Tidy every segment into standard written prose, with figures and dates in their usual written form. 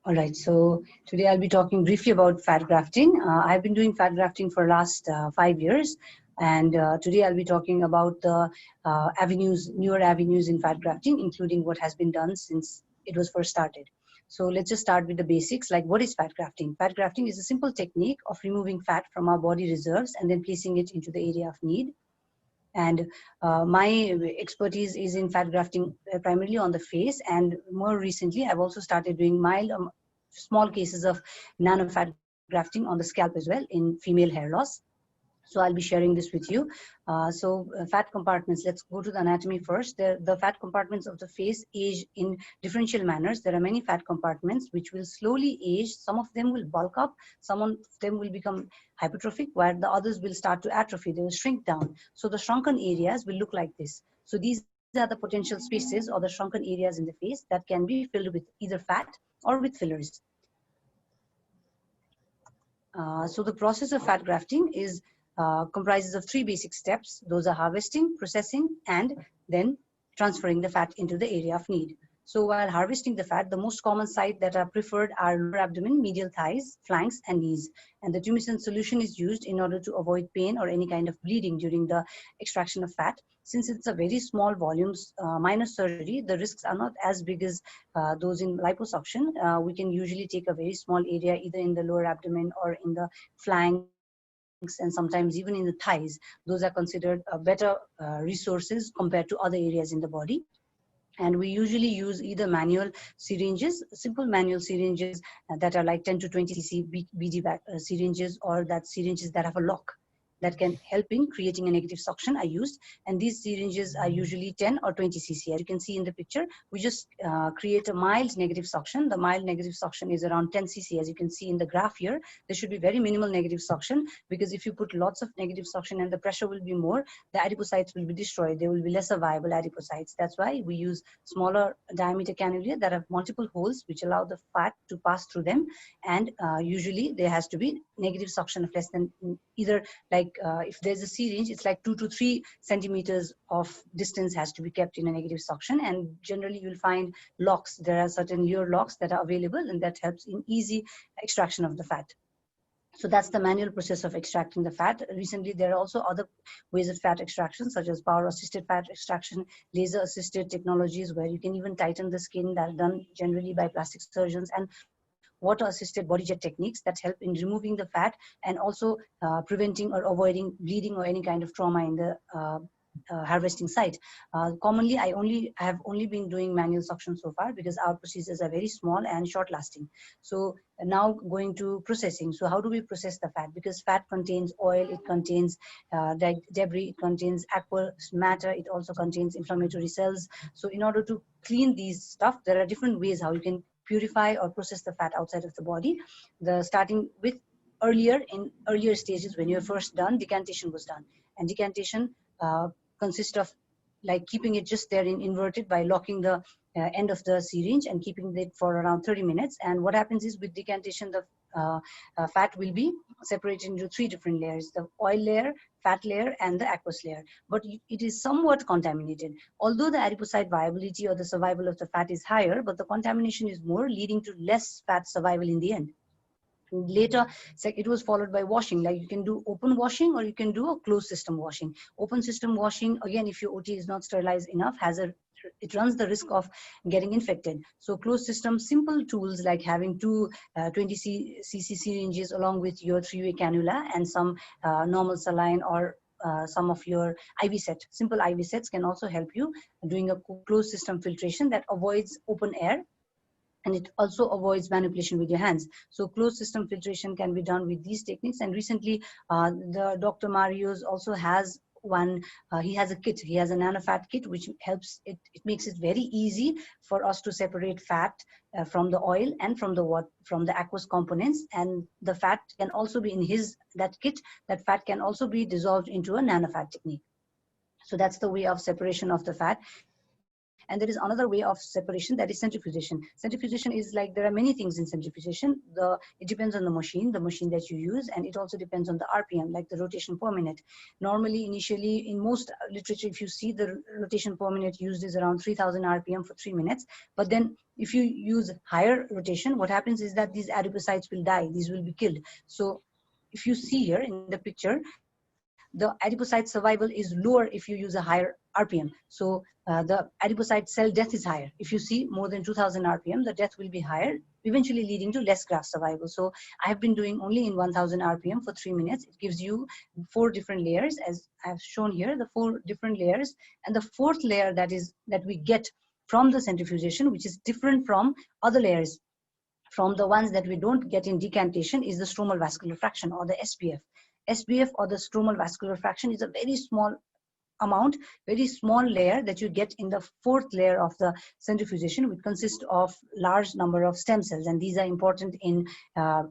All right, so today I'll be talking briefly about fat grafting. I've been doing fat grafting for last 5 years, and today I'll be talking about the newer avenues in fat grafting, including what has been done since it was first started. So let's just start with the basics, like what is fat grafting? Fat grafting is a simple technique of removing fat from our body reserves and then placing it into the area of need. And my expertise is in fat grafting primarily on the face, and more recently I've also started doing mild small cases of nano fat grafting on the scalp as well in female hair loss. So I'll be sharing this with you. Fat compartments, let's go to the anatomy first. The fat compartments of the face age in differential manners. There are many fat compartments which will slowly age. Some of them will bulk up, some of them will become hypertrophic, while the others will start to atrophy, they will shrink down. So the shrunken areas will look like this. So these are the potential spaces or the shrunken areas in the face that can be filled with either fat or with fillers. So the process of fat grafting is comprises of 3 basic steps. Those are harvesting, processing, and then transferring the fat into the area of need. So while harvesting the fat, the most common site that are preferred are lower abdomen, medial thighs, flanks, and knees. And the tumescent solution is used in order to avoid pain or any kind of bleeding during the extraction of fat. Since it's a very small volumes, minor surgery, the risks are not as big as those in liposuction. We can usually take a very small area, either in the lower abdomen or in the flanks, and sometimes even in the thighs. Those are considered better resources compared to other areas in the body. And we usually use either manual syringes, simple manual syringes that are like 10 to 20 cc BD syringes, or that syringes that have a lock that can help in creating a negative suction are used. And these syringes are usually 10 or 20 cc. As you can see in the picture, we just create a mild negative suction. The mild negative suction is around 10 cc. As you can see in the graph here, there should be very minimal negative suction, because if you put lots of negative suction and the pressure will be more, the adipocytes will be destroyed. There will be lesser viable adipocytes. That's why we use smaller diameter cannula that have multiple holes which allow the fat to pass through them. And usually there has to be negative suction of less than either, like if there's a syringe, it's like 2 to 3 centimeters of distance has to be kept in a negative suction. And generally you'll find locks. There are certain lure locks that are available, and that helps in easy extraction of the fat. So that's the manual process of extracting the fat. Recently, there are also other ways of fat extraction, such as power-assisted fat extraction, laser-assisted technologies, where you can even tighten the skin, that are done generally by plastic surgeons, and water-assisted body jet techniques that help in removing the fat and also preventing or avoiding bleeding or any kind of trauma in the harvesting site. Commonly, I have only been doing manual suction so far, because our procedures are very small and short lasting. So now going to processing. So how do we process the fat? Because fat contains oil, it contains debris, it contains aqueous matter, it also contains inflammatory cells. So in order to clean these stuff, there are different ways how you can purify or process the fat outside of the body. Starting with in earlier stages, when you're first done, decantation was done. And decantation consists of like keeping it just there in inverted by locking the end of the syringe and keeping it for around 30 minutes. And what happens is, with decantation, the fat will be separated into 3 different layers: the oil layer, fat layer, and the aqueous layer. But it is somewhat contaminated. Although the adipocyte viability or the survival of the fat is higher, but the contamination is more, leading to less fat survival in the end. Later, it was followed by washing. Like, you can do open washing or you can do a closed system washing. Open system washing, again, if your OT is not sterilized enough, it runs the risk of getting infected. So closed system, simple tools like having 2 20 cc syringes along with your 3-way cannula and some normal saline, or some of your IV set. Simple IV sets can also help you doing a closed system filtration that avoids open air, and it also avoids manipulation with your hands. So closed system filtration can be done with these techniques. And recently, the Dr. Marios also has one. He has a kit. He has a nanofat kit, which helps it makes it very easy for us to separate fat from the oil and from the aqueous components. And the fat can also be in that kit. That fat can also be dissolved into a nanofat technique. So that's the way of separation of the fat. And there is another way of separation, that is centrifugation. Centrifugation is like, there are many things in centrifugation. It depends on the machine that you use, and it also depends on the RPM, like the rotation per minute. Normally, initially, in most literature, if you see, the rotation per minute used is around 3000 RPM for 3 minutes. But then if you use higher rotation, what happens is that these adipocytes will die, these will be killed. So if you see here in the picture, the adipocyte survival is lower if you use a higher RPM. So the adipocyte cell death is higher. If you see more than 2000 RPM, the death will be higher, eventually leading to less graft survival. So I have been doing only in 1000 RPM for 3 minutes. It gives you 4 different layers, as I have shown here, the 4 different layers. And the 4th layer that we get from the centrifugation, which is different from other layers, from the ones that we don't get in decantation, is the stromal vascular fraction, or the SVF. SVF, or the stromal vascular fraction, is a very small amount, very small layer that you get in the 4th layer of the centrifugation, which consists of large number of stem cells. And these are important in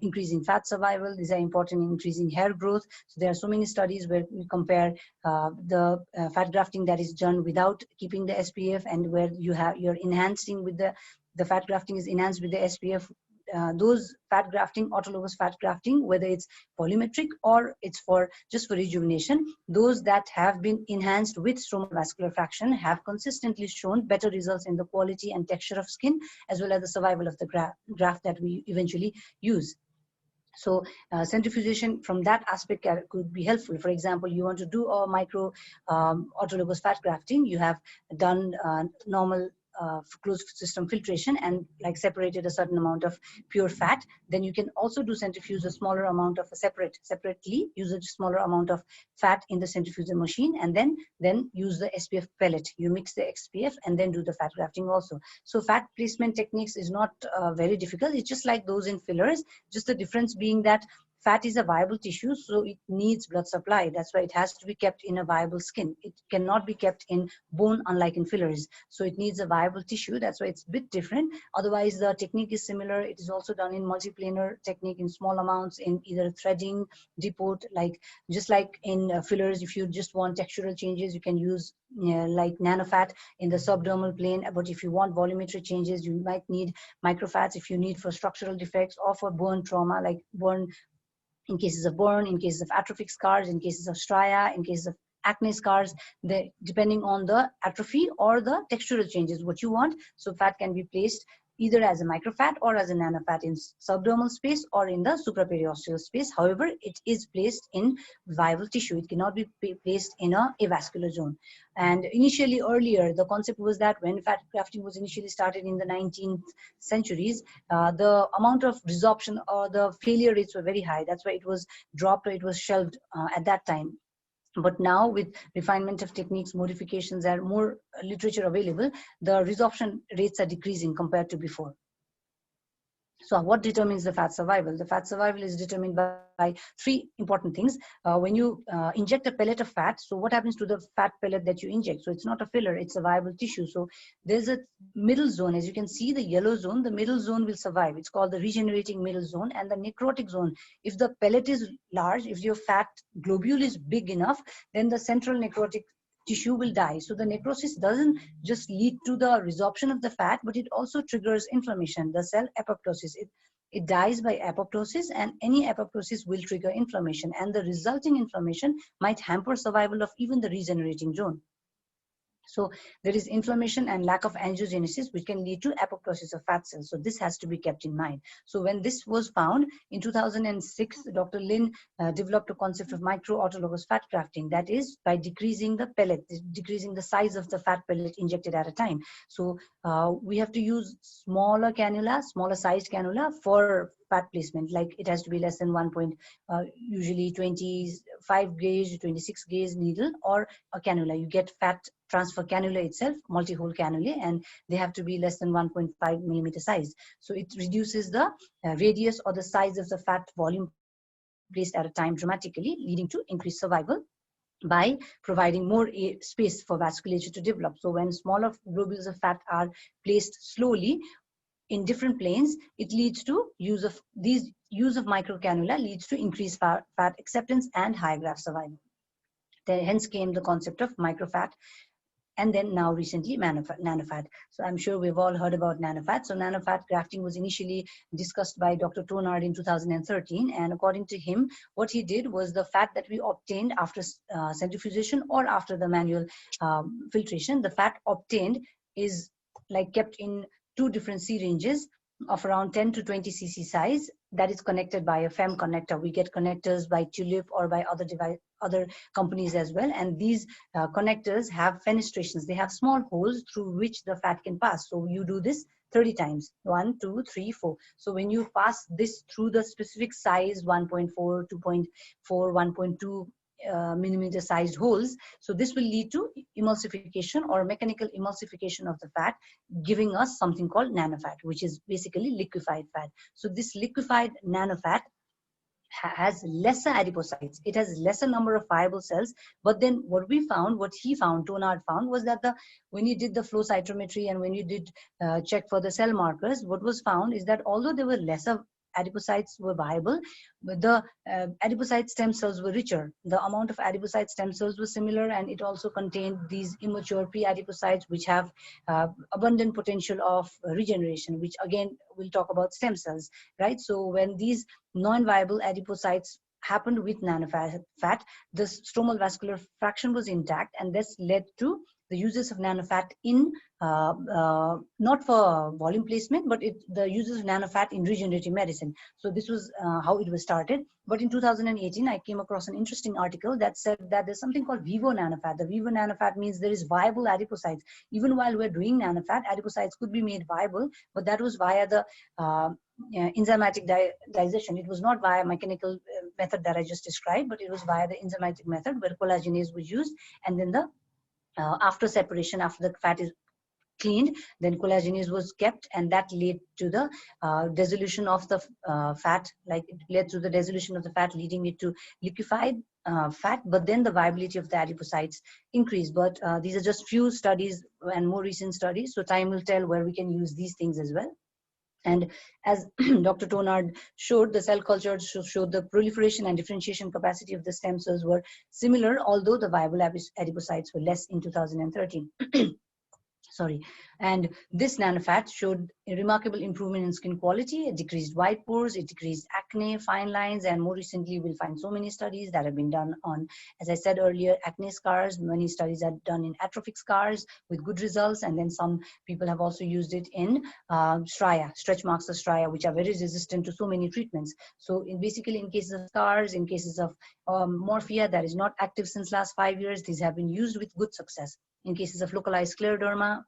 increasing fat survival. These are important in increasing hair growth. So there are so many studies where we compare the fat grafting that is done without keeping the SPF, and where you're enhancing with the fat grafting is enhanced with the SPF. Those fat grafting, autologous fat grafting, whether it's volumetric or it's just for rejuvenation, those that have been enhanced with stromal vascular fraction have consistently shown better results in the quality and texture of skin, as well as the survival of the graft that we eventually use. So centrifugation from that aspect could be helpful. For example, you want to do a micro autologous fat grafting, you have done normal closed system filtration and like separated a certain amount of pure fat. Then you can also do centrifuge a smaller amount of separately use a smaller amount of fat in the centrifugal machine, and then use the SPF pellet. You mix the SPF and then do the fat grafting also. So fat placement techniques is not very difficult. It's just like those in fillers, just the difference being that fat is a viable tissue, so it needs blood supply. That's why it has to be kept in a viable skin. It cannot be kept in bone, unlike in fillers. So it needs a viable tissue. That's why it's a bit different. Otherwise, the technique is similar. It is also done in multiplanar technique in small amounts, in either threading, depot, just like in fillers. If you just want textural changes, you can use like nanofat in the subdermal plane. But if you want volumetric changes, you might need microfats. If you need for structural defects or for burn trauma, like burn, in cases of burn, in cases of atrophic scars, in cases of stria, in cases of acne scars, depending on the atrophy or the textural changes, what you want. So fat can be placed either as a microfat or as a nanofat in subdermal space or in the supraperiosteal space. However, it is placed in viable tissue. It cannot be placed in a avascular zone. And initially, earlier, the concept was that when fat grafting was initially started in the 19th centuries, the amount of resorption or the failure rates were very high. That's why it was dropped or it was shelved at that time. But now, with refinement of techniques, modifications, and more literature available, the resorption rates are decreasing compared to before. So what determines the fat survival? The fat survival is determined by 3 important things. When you inject a pellet of fat, so what happens to the fat pellet that you inject? So it's not a filler, it's a viable tissue. So there's a middle zone. As you can see, the yellow zone, the middle zone will survive. It's called the regenerating middle zone. And the necrotic zone, if the pellet is large, if your fat globule is big enough, then the central necrotic tissue will die. So the necrosis doesn't just lead to the resorption of the fat, but it also triggers inflammation, the cell apoptosis. It dies by apoptosis, and any apoptosis will trigger inflammation, and the resulting inflammation might hamper survival of even the regenerating zone. So there is inflammation and lack of angiogenesis, which can lead to apoptosis of fat cells. So this has to be kept in mind. So when this was found in 2006, Dr. Lin developed a concept of micro-autologous fat grafting. That is by decreasing the pellet, decreasing the size of the fat pellet injected at a time. So we have to use smaller sized cannula for fat placement. Like it has to be less than usually 25 gauge, 26 gauge needle, or a cannula. You get fat transfer cannula itself, multi-hole cannulae, and they have to be less than 1.5 millimeter size. So it reduces the radius or the size of the fat volume placed at a time dramatically, leading to increased survival by providing more space for vasculature to develop. So when smaller globules of fat are placed slowly in different planes, it leads to use of microcannula leads to increased fat acceptance and high graft survival. Hence came the concept of microfat and then now recently nanofat. So I'm sure we've all heard about nanofat. So nanofat grafting was initially discussed by Dr. Tonard in 2013, and according to him, what he did was the fat that we obtained after centrifugation or after the manual filtration, the fat obtained is like kept in two different syringes of around 10 to 20 cc size that is connected by a FEM connector. We get connectors by Tulip or by other companies as well, and these connectors have fenestrations. They have small holes through which the fat can pass. So you do this 30 times, 1, 2, 3, 4. So when you pass this through the specific size 1.4, 2.4, 1.2 millimeter sized holes, so this will lead to emulsification or mechanical emulsification of the fat, giving us something called nanofat, which is basically liquefied fat. So this liquefied nanofat has lesser adipocytes, it has lesser number of viable cells. But then what he found, Tonard found, was that when you did the flow cytometry and when you did check for the cell markers, what was found is that although there were lesser adipocytes were viable, but the adipocyte stem cells were richer. The amount of adipocyte stem cells was similar, and it also contained these immature pre-adipocytes which have abundant potential of regeneration, which again we'll talk about stem cells, right? So when these non-viable adipocytes happened with nanofat, the stromal vascular fraction was intact, and this led to the uses of nanofat in not for volume placement, but the uses of nanofat in regenerative medicine. So this was how it was started. But in 2018, I came across an interesting article that said that there's something called vivo nanofat. The vivo nanofat means there is viable adipocytes. Even while we're doing nanofat, adipocytes could be made viable, but that was via the enzymatic digestion. It was not via mechanical method that I just described, but it was via the enzymatic method where collagenase was used, and then the after separation, after the fat is cleaned, then collagenase was kept, and that led to the dissolution of the fat, like it led to the dissolution of the fat, leading it to liquefied fat, but then the viability of the adipocytes increased. But these are just few studies and more recent studies, so time will tell where we can use these things as well. And as Dr. Tonard showed, the cell culture showed the proliferation and differentiation capacity of the stem cells were similar, although the viable adipocytes were less in 2013. Sorry. And this nanofat showed a remarkable improvement in skin quality. It decreased white pores, it decreased acne, fine lines, and more recently we'll find so many studies that have been done on, as I said earlier, acne scars. Many studies are done in atrophic scars with good results, and then some people have also used it in stretch marks of striae, which are very resistant to so many treatments. So basically in cases of scars, in cases of morphea that is not active since last 5 years, these have been used with good success. In cases of localized scleroderma,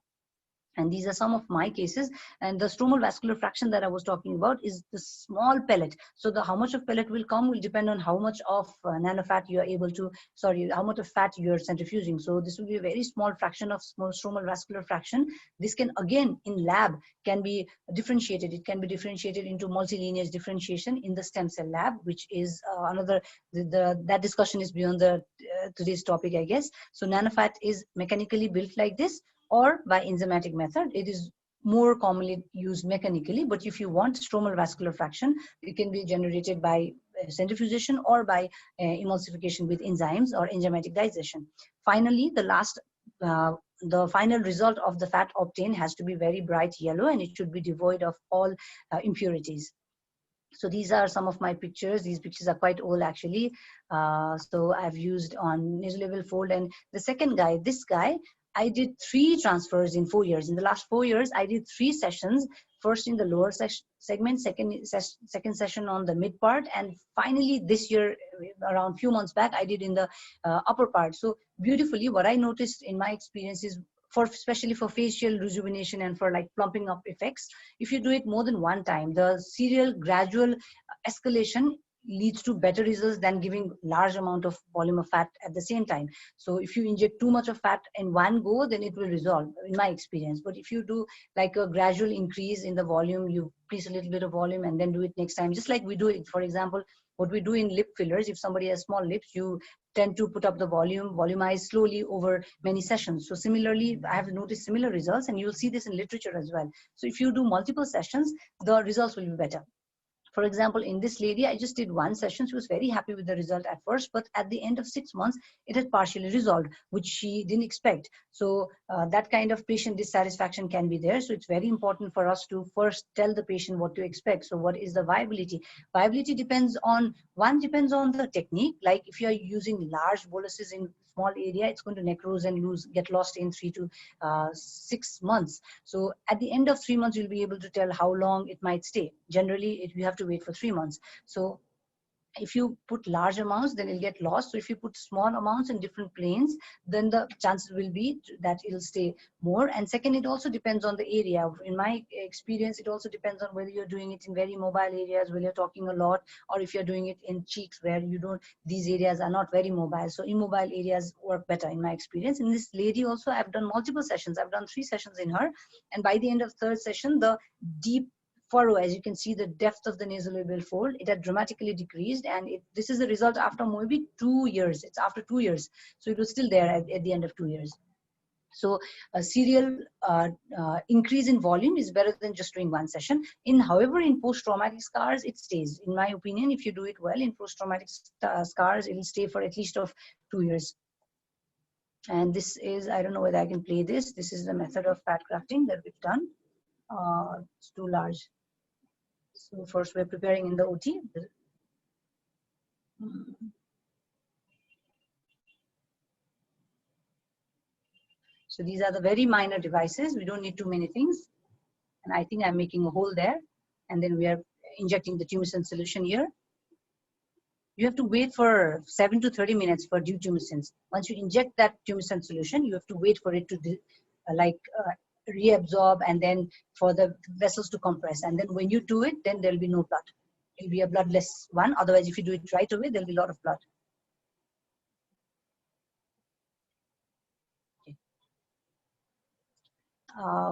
and these are some of my cases. And the stromal vascular fraction that I was talking about is the small pellet. So how much of pellet will come will depend on how much of nanofat you are able to, how much of fat you are centrifuging. So this will be a very small fraction of small stromal vascular fraction. This can, again, in lab, can be differentiated. It can be differentiated into multilineage differentiation in the stem cell lab, which is another, that discussion is beyond the today's topic, I guess. So nanofat is mechanically built like this, or by enzymatic method. It is more commonly used mechanically, but if you want stromal vascular fraction, it can be generated by centrifugation or by emulsification with enzymes or enzymatic digestion. Finally, the final result of the fat obtained has to be very bright yellow, and it should be devoid of all impurities. So these are some of my pictures. These pictures are quite old, actually. So I've used on nasolabial fold. And the second guy, this guy, I did 3 transfers in 4 years. In the last 4 years, I did 3 sessions. First in the lower segment, second session on the mid part, and finally this year, around few months back, I did in the upper part. So beautifully, what I noticed in my experience is, especially for facial rejuvenation and for like plumping up effects, if you do it more than one time, the serial gradual escalation leads to better results than giving large amount of volume of fat at the same time. So if you inject too much of fat in one go, then it will resolve, in my experience. But if you do like a gradual increase in the volume, you increase a little bit of volume and then do it next time, just like we do it, for example, what we do in lip fillers. If somebody has small lips, you tend to put up the volumize slowly over many sessions. So similarly, I have noticed similar results, and you'll see this in literature as well. So if you do multiple sessions, the results will be better. For example, in this lady, I just did one session. She was very happy with the result at first, but at the end of 6 months, it had partially resolved, which she didn't expect. So that kind of patient dissatisfaction can be there. So it's very important for us to first tell the patient what to expect. So what is the viability? Viability depends on the technique. Like if you are using large boluses in small area, it's going to necrose and get lost in 3 to 6 months. So at the end of 3 months, you'll be able to tell how long it might stay. Generally, you have to wait for 3 months. So if you put large amounts, then it'll get lost. So if you put small amounts in different planes, then the chances will be that it'll stay more. And second, it also depends on the area. In my experience, it also depends on whether you're doing it in very mobile areas where you're talking a lot, or if you're doing it in cheeks where these areas are not very mobile. So immobile areas work better in my experience. In this lady also, I've done multiple sessions. I've done 3 sessions in her. And by the end of third session, the deep furrow, as you can see, the depth of the nasolabial fold, it had dramatically decreased, and this is the result after maybe 2 years. It's after 2 years, so it was still there at the end of 2 years. So a serial increase in volume is better than just doing one session. However, in post-traumatic scars, it stays. In my opinion, if you do it well in post-traumatic scars, it will stay for at least of 2 years. And this is, I don't know whether I can play this. This is the method of fat grafting that we've done. It's too large. So first we're preparing in the OT. So these are the very minor devices. We don't need too many things. And I think I'm making a hole there. And then we are injecting the tumescent solution here. You have to wait for 7 to 30 minutes for due tumescence. Once you inject that tumescent solution, you have to wait for it to reabsorb, and then for the vessels to compress. And then when you do it, then there'll be no blood. It'll be a bloodless one. Otherwise, if you do it right away, there'll be a lot of blood. Okay.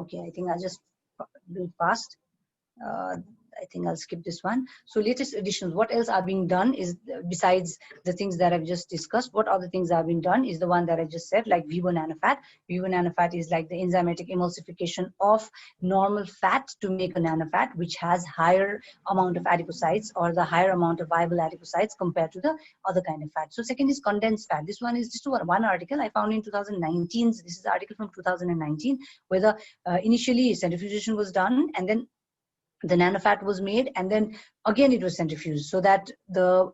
Okay, I think I'll just do it fast. I think I'll skip this one. So latest additions, what else are being done is, besides the things that I've just discussed, what other things are being done is the one that I just said, like Vivo nanofat. Vivo nanofat is like the enzymatic emulsification of normal fat to make a nanofat, which has higher amount of adipocytes, or the higher amount of viable adipocytes compared to the other kind of fat. So second is condensed fat. This one is just one article I found in 2019. This is an article from 2019, where the initially centrifugation was done, and then the nanofat was made, and then again it was centrifuged, so that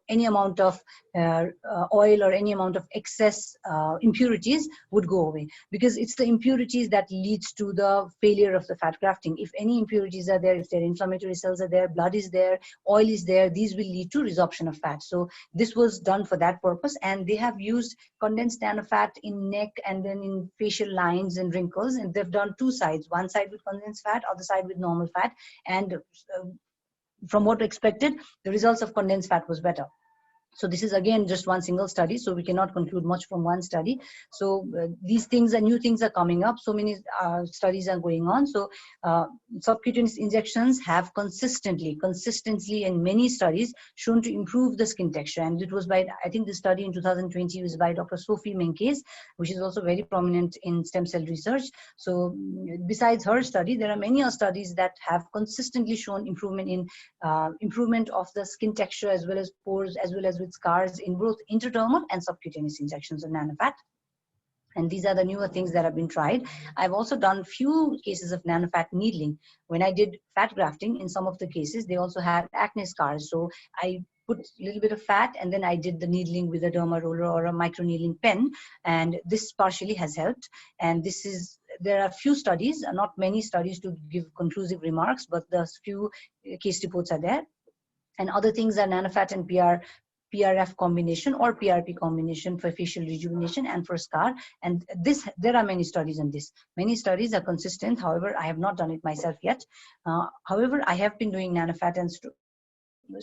any amount of oil or any amount of excess impurities would go away, because it's the impurities that leads to the failure of the fat grafting. If any impurities are there, if there are inflammatory cells are there, blood is there, oil is there, these will lead to resorption of fat. So this was done for that purpose, and they have used condensed nanofat in neck and then in facial lines and wrinkles, and they've done 2 sides, one side with condensed fat, other side with normal fat, and from what expected, the results of condensed fat was better. So this is again just one single study, so we cannot conclude much from one study. So these things and new things are coming up. So many studies are going on. So subcutaneous injections have consistently in many studies shown to improve the skin texture. And it was by, I think the study in 2020 was by Dr. Sophie Menkes, which is also very prominent in stem cell research. So besides her study, there are many other studies that have consistently shown improvement in improvement of the skin texture, as well as pores, as well as with scars in both intradermal and subcutaneous injections of nanofat. And these are the newer things that have been tried. I've also done few cases of nanofat needling. When I did fat grafting, in some of the cases, they also had acne scars. So I put a little bit of fat, and then I did the needling with a derma roller or a micro needling pen. And this partially has helped. And there are few studies, not many studies to give conclusive remarks, but the few case reports are there. And other things are nanofat and PRF combination or PRP combination for facial rejuvenation and for scar. And there are many studies on this. Many studies are consistent. However, I have not done it myself yet. However, I have been doing nanofat and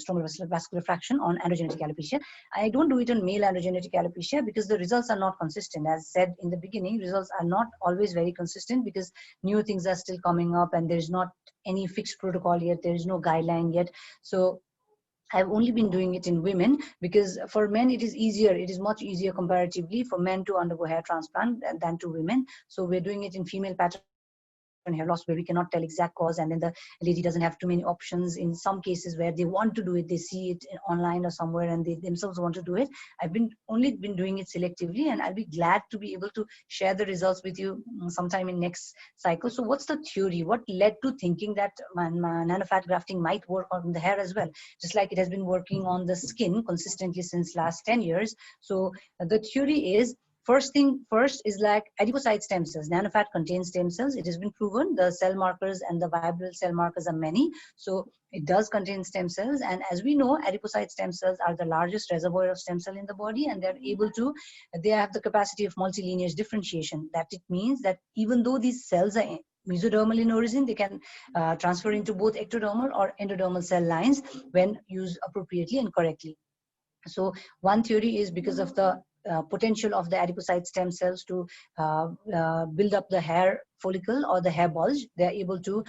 stromal vascular fraction on androgenetic alopecia. I don't do it on male androgenetic alopecia because the results are not consistent. As said in the beginning, results are not always very consistent because new things are still coming up, and there's not any fixed protocol yet. There is no guideline yet. So I've only been doing it in women, because for men it is easier. It is much easier comparatively for men to undergo hair transplant than to women. So we're doing it in female pattern hair loss where we cannot tell exact cause, and then the lady doesn't have too many options. In some cases where they want to do it, they see it online or somewhere and they themselves want to do it. I've only been doing it selectively, and I'll be glad to be able to share the results with you sometime in next cycle. So what's the theory? What led to thinking that nanofat grafting might work on the hair as well, just like it has been working on the skin consistently since last 10 years. So the theory is, first thing first is like adipocyte stem cells. Nanofat contains stem cells. It has been proven. The cell markers and the viable cell markers are many. So it does contain stem cells. And as we know, adipocyte stem cells are the largest reservoir of stem cell in the body, and they have the capacity of multilineage differentiation. That it means that even though these cells are mesodermal in origin, they can transfer into both ectodermal or endodermal cell lines when used appropriately and correctly. So one theory is because of the potential of the adipocyte stem cells to build up the hair follicle or the hair bulge. They're able to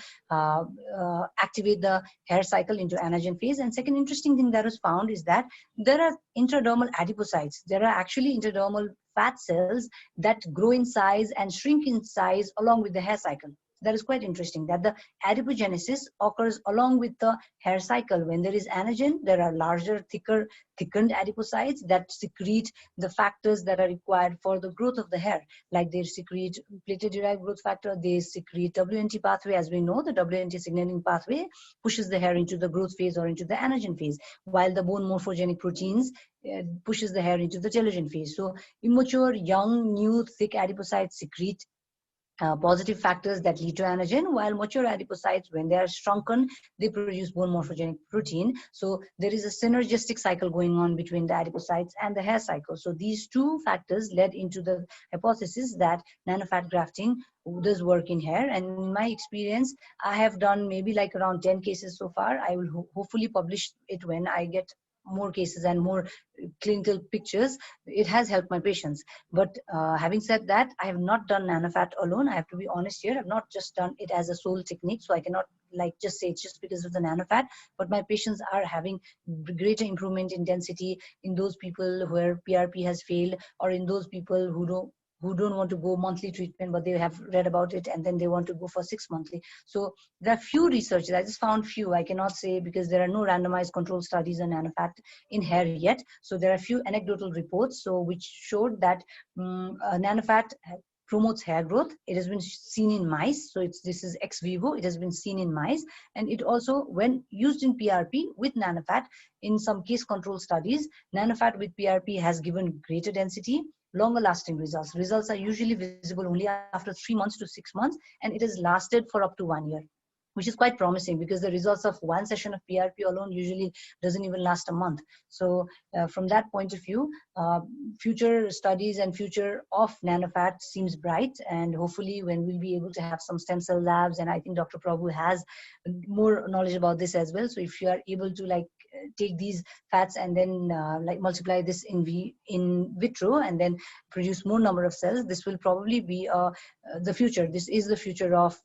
activate the hair cycle into anagen phase. And second interesting thing that was found is that there are intradermal adipocytes. There are actually intradermal fat cells that grow in size and shrink in size along with the hair cycle. That is quite interesting, that the adipogenesis occurs along with the hair cycle. When there is anagen, there are larger, thickened adipocytes that secrete the factors that are required for the growth of the hair. Like they secrete platelet-derived growth factor, they secrete WNT pathway. As we know, the WNT signaling pathway pushes the hair into the growth phase or into the anagen phase, while the bone morphogenic proteins pushes the hair into the telogen phase. So immature, young, new, thick adipocytes secrete positive factors that lead to anagen, while mature adipocytes, when they are shrunken, they produce bone morphogenic protein. So there is a synergistic cycle going on between the adipocytes and the hair cycle. So these two factors led into the hypothesis that nanofat grafting does work in hair. And in my experience, I have done maybe like around 10 cases so far. I will hopefully publish it when I get more cases and more clinical pictures. It has helped my patients. But having said that, I have not done nanofat alone. I have to be honest here. I've not just done it as a sole technique. So I cannot like just say it's just because of the nanofat, but my patients are having greater improvement in density in those people where PRP has failed, or in those people who don't want to go monthly treatment, but they have read about it and then they want to go for 6 monthly. So there are few researches. I just found few. I cannot say because there are no randomized control studies on nanofat in hair yet. So there are few anecdotal reports which showed that nanofat promotes hair growth. It has been seen in mice. So this is ex vivo. It has been seen in mice. And it also, when used in PRP with nanofat, in some case control studies, nanofat with PRP has given greater density, longer lasting results. Results are usually visible only after 3 months to 6 months, and it has lasted for up to 1 year, which is quite promising because the results of one session of PRP alone usually doesn't even last a month. So from that point of view, future studies and future of nanofat seems bright, and hopefully when we'll be able to have some stem cell labs, and I think Dr. Prabhu has more knowledge about this as well. So if you are able to like take these fats and then like multiply this in vitro and then produce more number of cells, this will probably be the future. This is the future of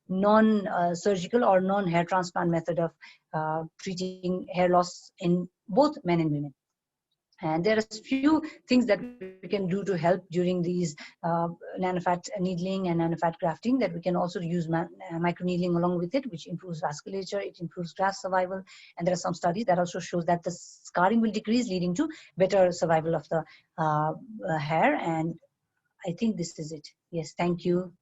non-surgical or non-hair transplant method of treating hair loss in both men and women. And there are a few things that we can do to help during these nanofat needling and nanofat grafting, that we can also use microneedling along with it, which improves vasculature, it improves graft survival. And there are some studies that also shows that the scarring will decrease, leading to better survival of the hair. And I think this is it. Yes, thank you.